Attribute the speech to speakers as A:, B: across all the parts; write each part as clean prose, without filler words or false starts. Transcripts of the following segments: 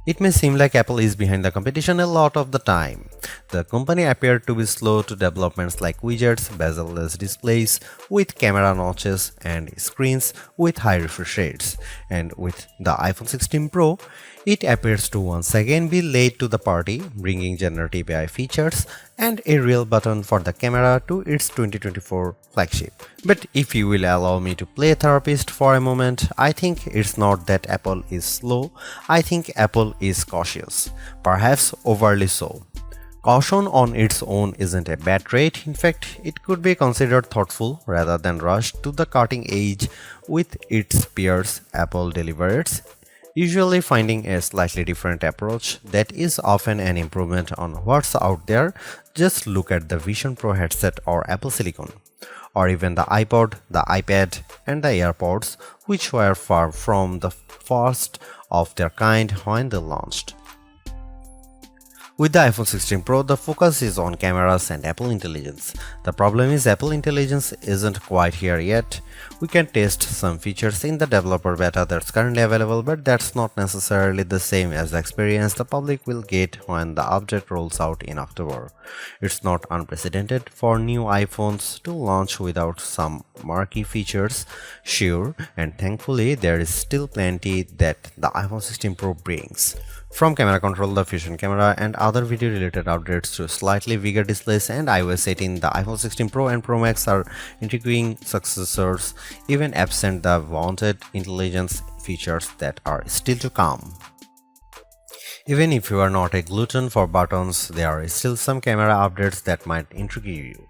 A: It may seem like Apple is behind the competition a lot of the time. The company appeared to be slow to developments like widgets, bezel-less displays with camera notches and screens with high refresh rates. And with the iPhone 16 Pro, it appears to once again be late to the party, bringing generative AI features and a real button for the camera to its 2024 flagship. But if you will allow me to play therapist for a moment, I think it's not that Apple is slow, I think Apple is cautious, perhaps overly so. Caution on its own isn't a bad trait, in fact, it could be considered thoughtful rather than rushed to the cutting edge with its peers. Apple delivers, usually finding a slightly different approach that is often an improvement on what's out there. Just look at the Vision Pro headset or Apple Silicon, or even the iPod, the iPad, and the AirPods, which were far from the first of their kind when they launched. With the iPhone 16 Pro, the focus is on cameras and Apple Intelligence. The problem is Apple Intelligence isn't quite here yet. We can test some features in the developer beta that's currently available, but that's not necessarily the same as the experience the public will get when the update rolls out in October. It's not unprecedented for new iPhones to launch without some marquee features, sure, and thankfully there is still plenty that the iPhone 16 Pro brings. From camera control, the Fusion camera, and other video related updates to slightly bigger displays and iOS 18, the iPhone 16 Pro and Pro Max are intriguing successors, even absent the wanted intelligence features that are still to come. Even if you are not a glutton for buttons, there are still some camera updates that might intrigue you.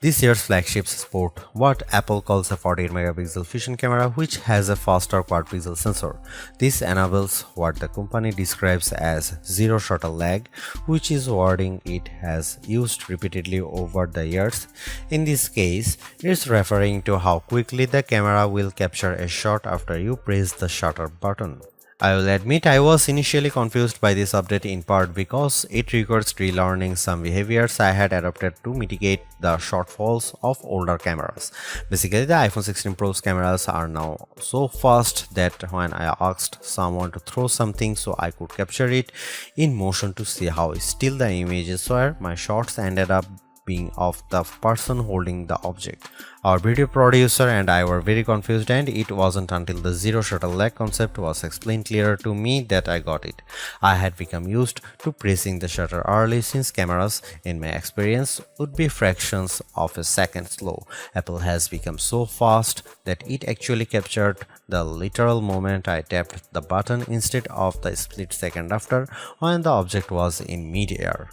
A: This year's flagships sport what Apple calls a 48 megapixel Fusion camera, which has a faster quad pixel sensor. This enables what the company describes as zero shutter lag, which is wording it has used repeatedly over the years. In this case, it's referring to how quickly the camera will capture a shot after you press the shutter button. I will admit I was initially confused by this update, in part because it requires relearning some behaviors I had adopted to mitigate the shortfalls of older cameras. Basically, the iPhone 16 Pro's cameras are now so fast that when I asked someone to throw something so I could capture it in motion to see how still the images were, my shots ended up being of the person holding the object. Our video producer and I were very confused, and it wasn't until the zero shutter lag concept was explained clearer to me that I got it. I had become used to pressing the shutter early, since cameras, in my experience, would be fractions of a second slow. Apple has become so fast that it actually captured the literal moment I tapped the button instead of the split second after, when the object was in mid-air.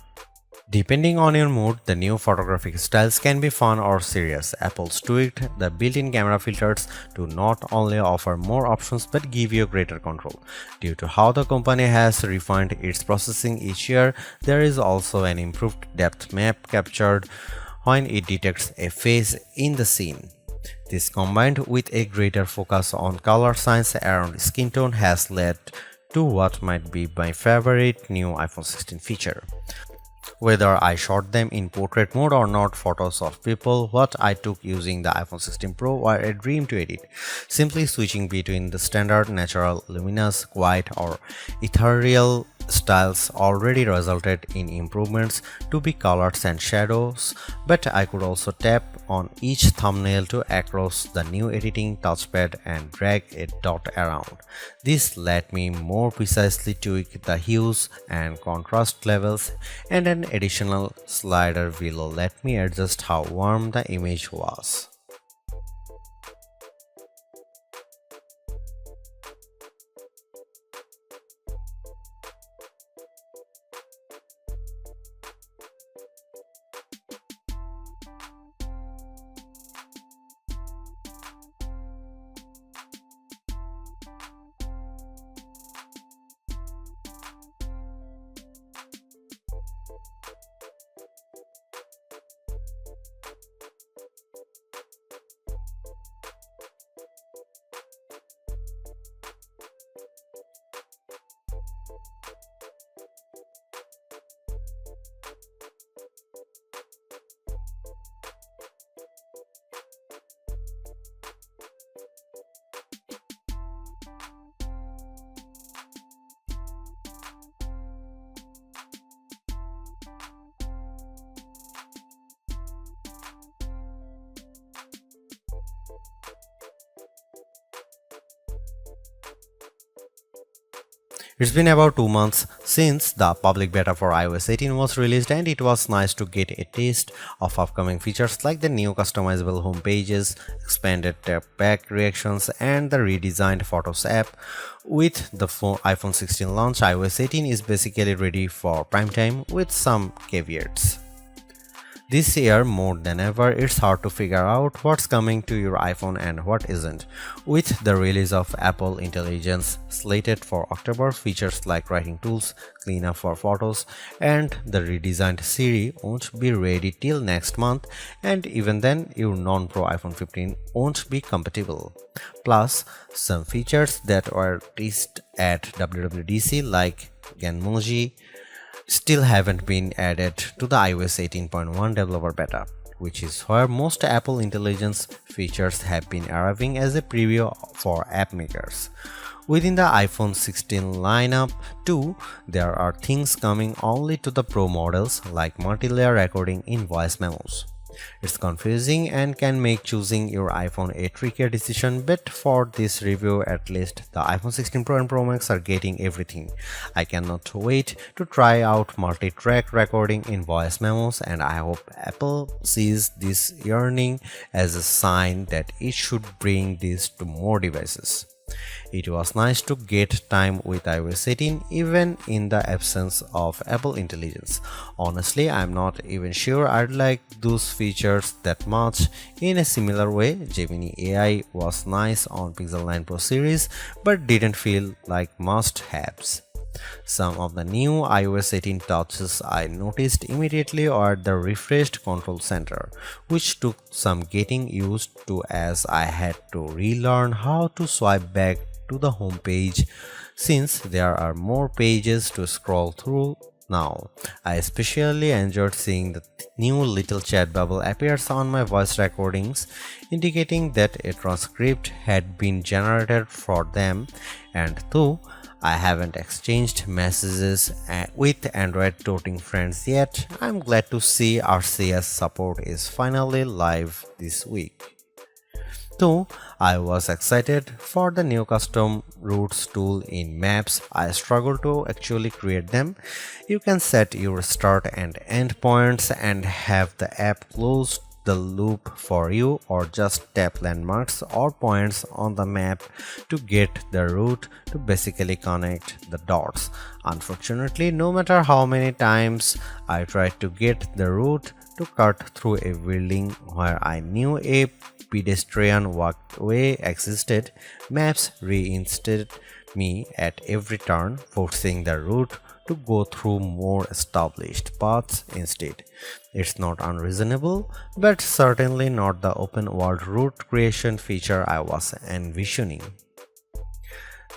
A: Depending on your mood, the new photographic styles can be fun or serious. Apple's tweaked the built-in camera filters to not only offer more options but give you greater control. Due to how the company has refined its processing each year, there is also an improved depth map captured when it detects a face in the scene. This, combined with a greater focus on color science around skin tone, has led to what might be my favorite new iPhone 16 feature. Whether I shot them in portrait mode or not, photos of people what I took using the iPhone 16 Pro were a dream to edit. Simply switching between the standard, natural, luminous, quiet, or ethereal styles already resulted in improvements to be colors and shadows, but I could also tap on each thumbnail to access the new editing touchpad and drag a dot around. This let me more precisely tweak the hues and contrast levels, and an additional slider will let me adjust how warm the image was. It's been about 2 months since the public beta for iOS 18 was released, and it was nice to get a taste of upcoming features like the new customizable home pages, expanded tap back reactions, and the redesigned Photos app. With the iPhone 16 launch, iOS 18 is basically ready for prime time with some caveats. This year, more than ever, it's hard to figure out what's coming to your iPhone and what isn't. With the release of Apple Intelligence slated for October, features like writing tools, cleanup for photos, and the redesigned Siri won't be ready till next month, and even then, your non-Pro iPhone 15 won't be compatible. Plus, some features that were teased at WWDC like Genmoji still haven't been added to the iOS 18.1 developer beta, which is where most Apple Intelligence features have been arriving as a preview for app makers. Within the iPhone 16 lineup too, there are things coming only to the Pro models like multi-layer recording in voice memos. It's confusing and can make choosing your iPhone a trickier decision, but for this review at least, the iPhone 16 Pro and Pro Max are getting everything. I cannot wait to try out multi-track recording in voice memos, and I hope Apple sees this yearning as a sign that it should bring this to more devices. It was nice to get time with iOS 18 even in the absence of Apple Intelligence. Honestly, I'm not even sure I'd like those features that much. In a similar way, Gemini AI was nice on Pixel 9 Pro series but didn't feel like must-haves. Some of the new iOS 18 touches I noticed immediately are the refreshed control center, which took some getting used to as I had to relearn how to swipe back to the home page since there are more pages to scroll through now. I especially enjoyed seeing the new little chat bubble appears on my voice recordings, indicating that a transcript had been generated for them, and though I haven't exchanged messages with Android toting friends yet, I'm glad to see RCS support is finally live this week. Though I was excited for the new custom routes tool in Maps, I struggle to actually create them. You can set your start and end points and have the app close the loop for you, or just tap landmarks or points on the map to get the route to basically connect the dots. Unfortunately, no matter how many times I tried to get the route to cut through a building where I knew a pedestrian walkway existed, Maps reinstated me at every turn, forcing the route to go through more established paths instead. It's not unreasonable, but certainly not the open world route creation feature I was envisioning.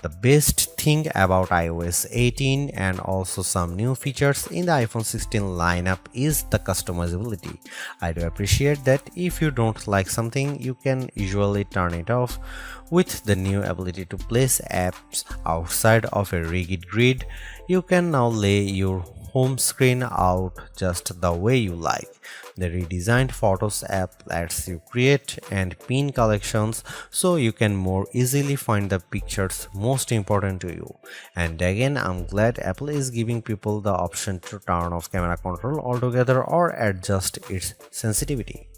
A: The best thing about iOS 18 and also some new features in the iPhone 16 lineup is the customizability. I do appreciate that if you don't like something, you can usually turn it off. With the new ability to place apps outside of a rigid grid, you can now lay your home screen out just the way you like. The redesigned Photos app lets you create and pin collections so you can more easily find the pictures most important to you. And again, I'm glad Apple is giving people the option to turn off camera control altogether or adjust its sensitivity.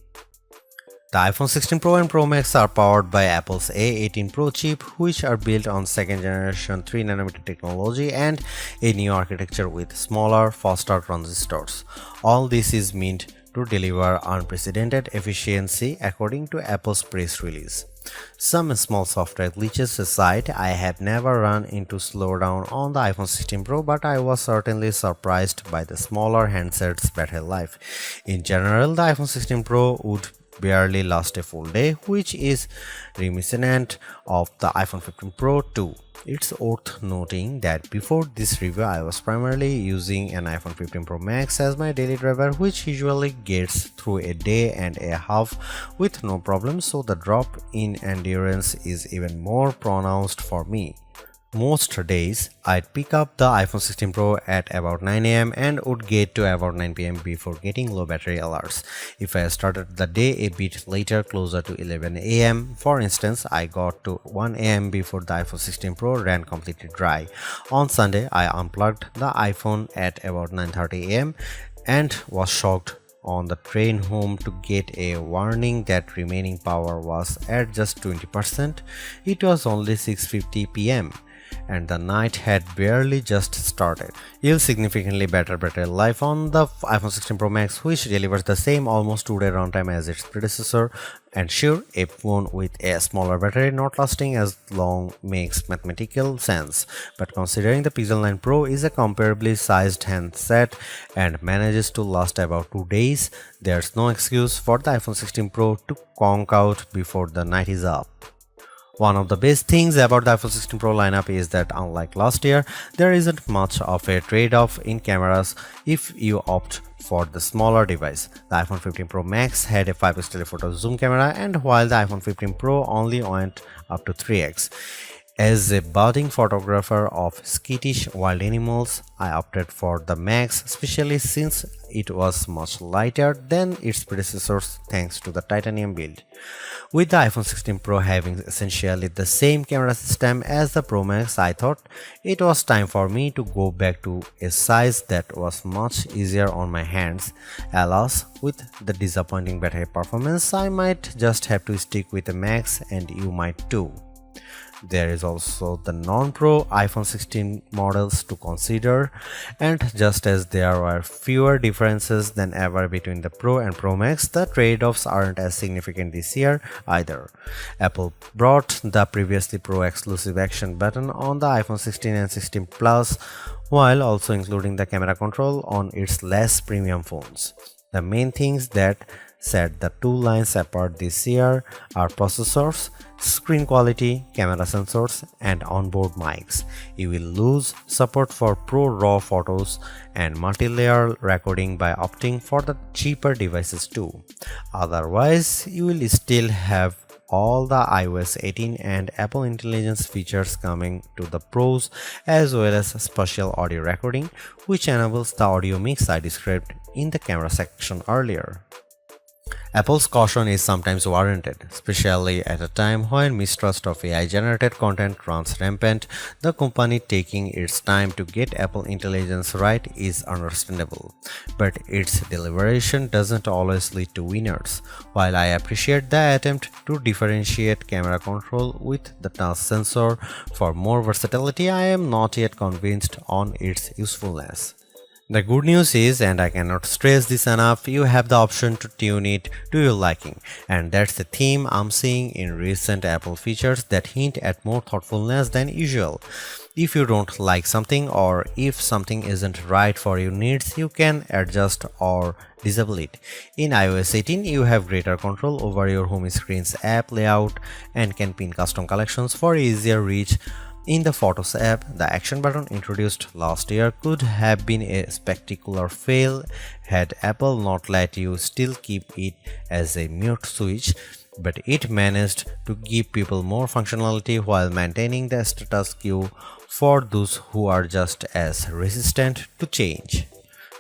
A: The iPhone 16 Pro and Pro Max are powered by Apple's A18 Pro chip, which are built on second generation 3nm technology and a new architecture with smaller, faster transistors. All this is meant to deliver unprecedented efficiency according to Apple's press release. Some small software glitches aside, I have never run into slowdown on the iPhone 16 Pro, but I was certainly surprised by the smaller handset's battery life. In general, the iPhone 16 Pro would barely last a full day, which is reminiscent of the iPhone 15 Pro too. It's worth noting that before this review, I was primarily using an iPhone 15 Pro Max as my daily driver, which usually gets through a day and a half with no problem, so the drop in endurance is even more pronounced for me. Most days, I'd pick up the iPhone 16 Pro at about 9 am and would get to about 9 pm before getting low battery alerts. If I started the day a bit later, closer to 11 am, for instance, I got to 1 am before the iPhone 16 Pro ran completely dry. On Sunday, I unplugged the iPhone at about 9:30 am and was shocked on the train home to get a warning that remaining power was at just 20%. It was only 6:50 pm. And the night had barely just started. You'll significantly better battery life on the iPhone 16 Pro Max, which delivers the same almost 2-day runtime as its predecessor. And sure, a phone with a smaller battery not lasting as long makes mathematical sense. But considering the Pixel 9 Pro is a comparably sized handset and manages to last about 2 days, there's no excuse for the iPhone 16 Pro to conk out before the night is up. One of the best things about the iPhone 16 Pro lineup is that unlike last year, there isn't much of a trade-off in cameras if you opt for the smaller device. The iPhone 15 Pro Max had a 5x telephoto zoom camera, and while the iPhone 15 Pro only went up to 3x. As a budding photographer of skittish wild animals, I opted for the Max, especially since it was much lighter than its predecessors thanks to the titanium build. With the iPhone 16 Pro having essentially the same camera system as the Pro Max, I thought it was time for me to go back to a size that was much easier on my hands. Alas, with the disappointing battery performance, I might just have to stick with the Max, and you might too. There is also the non-Pro iPhone 16 models to consider, and just as there are fewer differences than ever between the Pro and Pro Max, the trade-offs aren't as significant this year either. Apple brought the previously Pro exclusive action button on the iPhone 16 and 16 Plus, while also including the camera control on its less premium phones. The main things that set the two lines apart this year are processors, screen quality, camera sensors, and onboard mics. You will lose support for Pro RAW photos and multi-layer recording by opting for the cheaper devices too. Otherwise, you will still have all the iOS 18 and Apple Intelligence features coming to the Pros, as well as spatial audio recording, which enables the audio mix I described in the camera section earlier. Apple's caution is sometimes warranted, especially at a time when mistrust of AI-generated content runs rampant. The company taking its time to get Apple Intelligence right is understandable, but its deliberation doesn't always lead to winners. While I appreciate the attempt to differentiate camera control with the touch sensor for more versatility, I am not yet convinced on its usefulness. The good news is, and I cannot stress this enough, you have the option to tune it to your liking, and that's the theme I'm seeing in recent Apple features that hint at more thoughtfulness than usual. If you don't like something, or if something isn't right for your needs, you can adjust or disable it. In iOS 18, you have greater control over your home screen's app layout and can pin custom collections for easier reach. In the Photos app, the action button introduced last year could have been a spectacular fail had Apple not let you still keep it as a mute switch, but it managed to give people more functionality while maintaining the status quo for those who are just as resistant to change.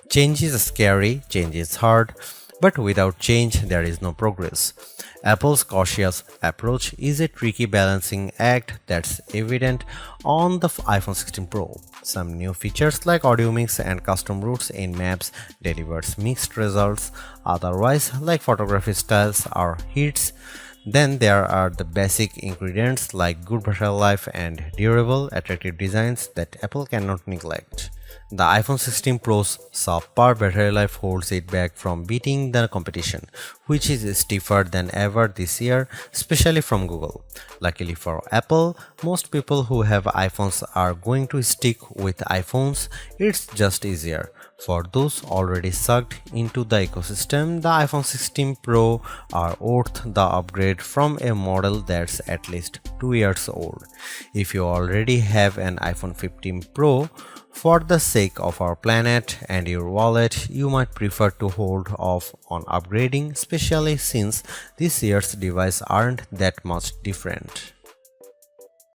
A: Change is scary, change is hard, but without change there is no progress. Apple's cautious approach is a tricky balancing act that's evident on the iPhone 16 Pro. Some new features like audio mix and custom routes in maps delivers mixed results, otherwise like photography styles are hits. Then there are the basic ingredients like good battery life and durable, attractive designs that Apple cannot neglect. The iPhone 16 Pro's subpar battery life holds it back from beating the competition, which is stiffer than ever this year, especially from Google. Luckily for Apple, most people who have iPhones are going to stick with iPhones. It's just easier. For those already sucked into the ecosystem, the iPhone 16 Pro are worth the upgrade from a model that's at least 2 years old. If you already have an iPhone 15 Pro, for the sake of our planet and your wallet, you might prefer to hold off on upgrading, especially since this year's devices aren't that much different.